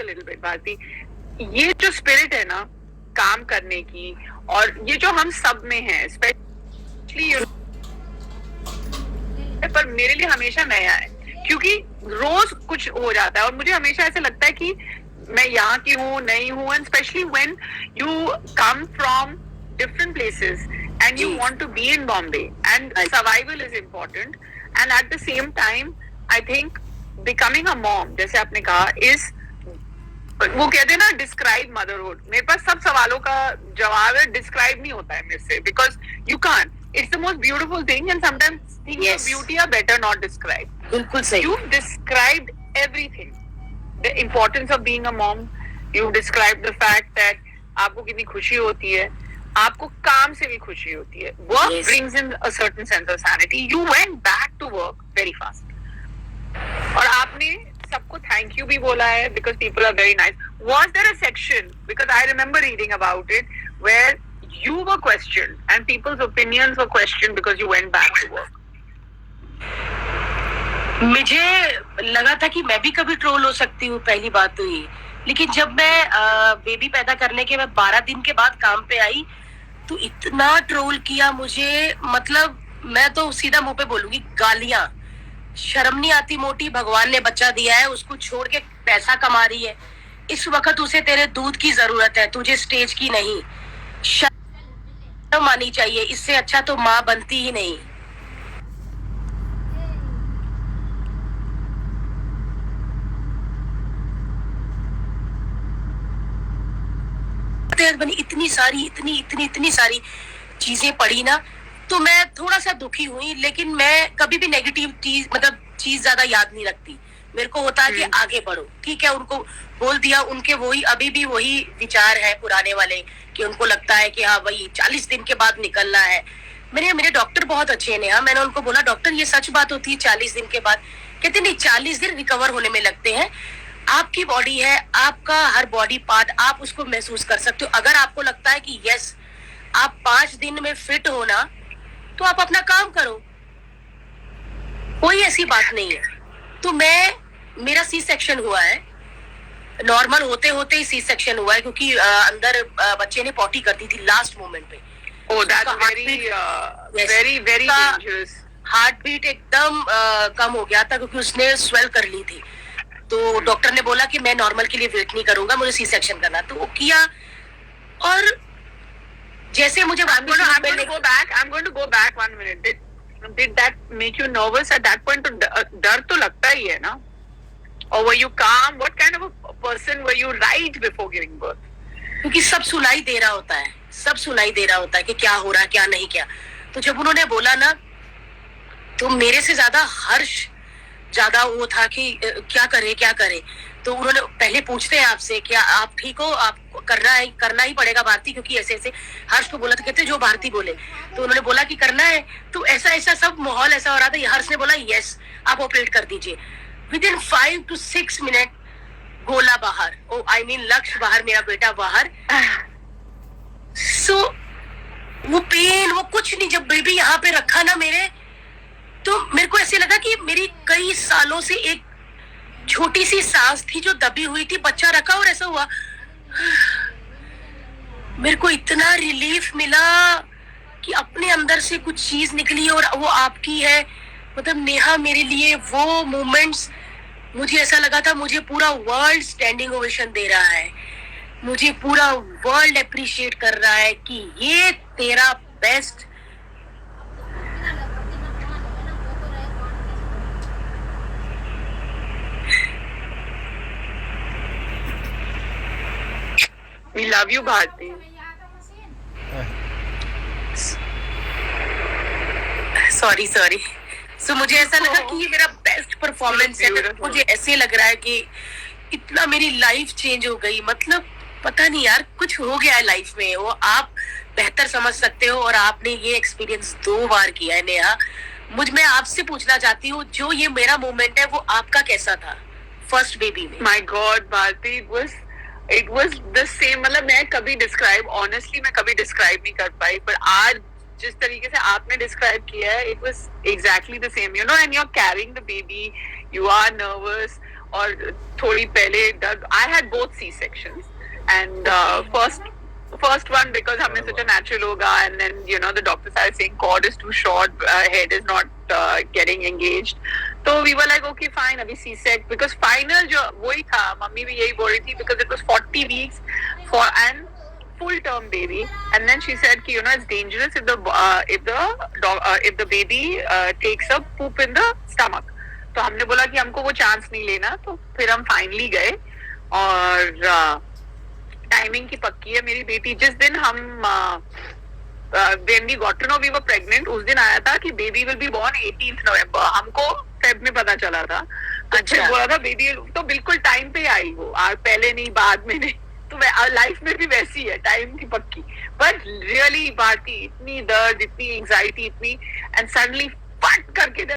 a little bit, Bharti. ये जो spirit है ना काम करने की, और ये जो हम सब में है, especially पर मेरे लिए हमेशा नया है, क्योंकि रोज कुछ हो जाता है और मुझे हमेशा ऐसे लगता है कि मैं यहाँ की हूँ, नहीं हूँ, and especially when you come from different places and you want to be in Bombay, and survival is important, and at the same time I think becoming a mom, जैसे आपने कहा, is वो कहते हैं ना डिस्क्राइब मदरहुड, मेरे पास सब सवालों का जवाब है, डिस्क्राइब नहीं होता है मेरे से, because you can't. It's the most beautiful thing and sometimes things of beauty are better not describe. बिल्कुल सही. You described everything, the importance of being a mom, you describe the fact that आपको कितनी खुशी होती है, आपको काम से भी खुशी होती है. Work brings in a certain sense of sanity. You went back to work very fast, और आपने सबको थैंक यू भी बोला है because people are very nice. Was there a section, because I remember reading about it, where you were questioned and people's opinions were questioned because you went back to work? मुझे लगा था कि मैं भी कभी ट्रोल हो सकती हूँ, पहली बात तो ये. लेकिन जब मैं बेबी पैदा करने के मैं 12 दिन के बाद काम पे आई तो इतना ट्रोल किया मुझे, मतलब मैं तो सीधा मुंह पे बोलूंगी गालियां. शर्म नहीं आती मोटी, भगवान ने बच्चा दिया है, उसको छोड़ के पैसा कमा रही है. इस वक्त उसे तेरे दूध की जरूरत है, तुझे स्टेज की नहीं. शर्म आनी चाहिए, इससे अच्छा तो माँ बनती ही नहीं. बनी इतनी सारी चीजें पढ़ी ना, तो मैं थोड़ा सा दुखी हुई. लेकिन मैं कभी भी नेगेटिव चीज ज्यादा याद नहीं रखती. मेरे को होता है कि आगे बढ़ो. ठीक है, उनको बोल दिया, उनके वही अभी भी वही विचार है पुराने वाले, कि उनको लगता है कि हाँ भाई 40 दिन के बाद निकलना है. मेरे डॉक्टर बहुत अच्छे ने, हाँ, मैंने उनको बोला डॉक्टर ये सच बात होती है 40 दिन के बाद? कहते नहीं, 40 दिन रिकवर होने में लगते हैं. आपकी बॉडी है, आपका हर बॉडी पार्ट आप उसको महसूस कर सकते हो. अगर आपको लगता है कि यस आप 5 दिन में फिट होना, तो आप अपना काम करो, कोई ऐसी बात नहीं है. तो मेरा सी सेक्शन हुआ है, नॉर्मल होते होते ही सी सेक्शन हुआ है, क्योंकि अंदर बच्चे ने पॉटी कर दी थी लास्ट मोमेंट पे. Very very dangerous. Heart beat एकदम कम हो गया था, क्योंकि उसने स्वेल कर ली थी. तो डॉक्टर ने बोला कि मैं नॉर्मल के लिए वेट नहीं करूंगा, मुझे सी सेक्शन करना. तो वो किया, और जैसे मुझे I'm going to go back 1 minute. Did that make you nervous at that point? डर तो लगता ही है ना? Or were you calm? What kind of a person were you right before giving birth? क्योंकि सब सुनाई दे रहा होता है कि क्या हो रहा, क्या नहीं क्या. तो जब उन्होंने बोला ना, तो मेरे से ज्यादा वो था कि क्या करे. तो उन्होंने पहले पूछते हैं आपसे, क्या आप ठीक हो, आपको करना ही पड़ेगा भारती, क्योंकि ऐसे हर्ष को बोला, तो कहते जो भारती बोले. तो उन्होंने बोला कि करना है. तो ऐसा सब माहौल ऐसा हो रहा था. हर्ष ने बोला यस आप ऑपरेट कर दीजिए. विदिन 5 to 6 मिनट गोला बाहर, लक्ष्य बाहर, मेरा बेटा बाहर. सो वो पेन, वो कुछ नहीं. जब बेबी यहाँ पे रखा ना मेरे, तो मेरे को ऐसे लगा कि मेरी कई सालों से एक छोटी सी सांस थी जो दबी हुई थी, बच्चा रखा और ऐसा हुआ. मेरे को इतना रिलीफ मिला कि अपने अंदर से कुछ चीज निकली और वो आपकी है. मतलब नेहा, मेरे लिए वो मोमेंट्स, मुझे ऐसा लगा था मुझे पूरा वर्ल्ड स्टैंडिंग ओवेशन दे रहा है, मुझे पूरा वर्ल्ड अप्रिशिएट कर रहा है कि ये तेरा best. We love you, Bharti. Sorry. So मुझे ऐसा लगा कि ये मेरा बेस्ट परफॉर्मेंस है. मुझे ऐसे लग रहा है कि इतना मेरी लाइफ चेंज हो गई. मतलब पता नहीं यार, कुछ हो गया है लाइफ में, वो आप बेहतर समझ सकते हो. और आपने ये एक्सपीरियंस 2 बार किया है नेहा. मैं आपसे पूछना चाहती हूँ, जो ये मेरा मोमेंट है वो आपका कैसा था फर्स्ट बेबी में? My God, Bharti, it was the same. मतलब मैं कभी डिस्क्राइब नहीं कर पाई, पर आज जिस तरीके से आपने डिस्क्राइब किया है, it was exactly the same, and you're carrying the baby, you are nervous, और थोड़ी पहले I had both C sections and first one because हमने सोचा natural होगा and then you know the doctor started saying cord is too short, head is not getting engaged, तो we were like okay fine अभी C-sec because final जो वही था, mummy भी यही बोल रही थी because it was 40 weeks for and full term baby and then she said कि you know it's dangerous if the baby takes a poop in the stomach, तो हमने बोला कि हमको वो चांस नहीं लेना, तो फिर हम फाइनली गए और टाइमिंग की पक्की है मेरी बेटी। जिस दिन हम when we got to know we were pregnant, उस दिन आया था कि baby will be born 18th November, हमको फेब में पता चला था। अच्छा बोला था बेबी, तो बिल्कुल टाइम पे आई वो, पहले नहीं बाद में नहीं, तो लाइफ में भी वैसी है टाइम की पक्की। बट रियली भारती इतनी दर्द, इतनी एंजाइटी, इतनी एंड सडनली फट करके